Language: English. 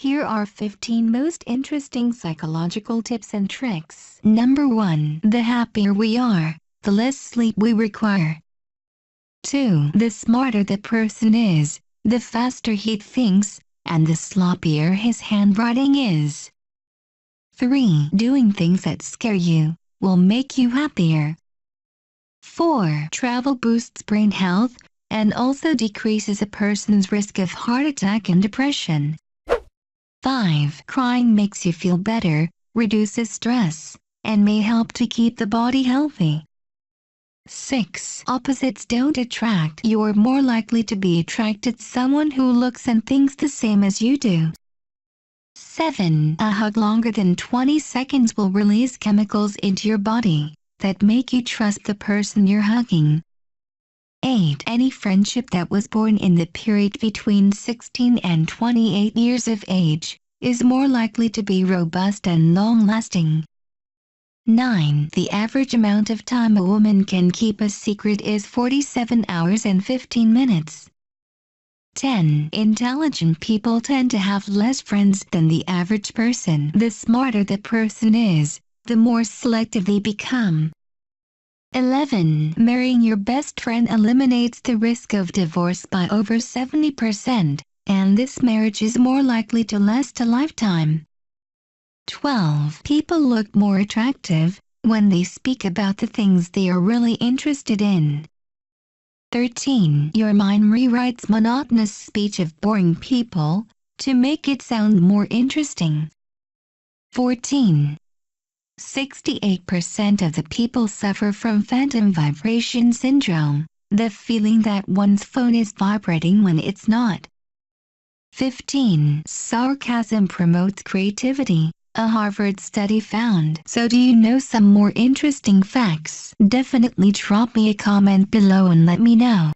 Here are 15 most interesting psychological tips and tricks. Number 1. The happier we are, the less sleep we require. 2. The smarter the person is, the faster he thinks, and the sloppier his handwriting is. 3. Doing things that scare you will make you happier. 4. Travel boosts brain health and also decreases a person's risk of heart attack and depression. 5. Crying makes you feel better, reduces stress, and may help to keep the body healthy. 6. Opposites don't attract. You're more likely to be attracted to someone who looks and thinks the same as you do. 7. A hug longer than 20 seconds will release chemicals into your body that make you trust the person you're hugging. 8. Any friendship that was born in the period between 16 and 28 years of age is more likely to be robust and long-lasting. 9. The average amount of time a woman can keep a secret is 47 hours and 15 minutes. 10. Intelligent people tend to have less friends than the average person. The smarter the person is, the more selective they become. 11. Marrying your best friend eliminates the risk of divorce by over 70%, and this marriage is more likely to last a lifetime. 12. People look more attractive when they speak about the things they are really interested in. 13. Your mind rewrites monotonous speech of boring people to make it sound more interesting. 14. 68% of the people suffer from phantom vibration syndrome, the feeling that one's phone is vibrating when it's not. 15. Sarcasm promotes creativity, a Harvard study found. So do you know some more interesting facts? Definitely drop me a comment below and let me know.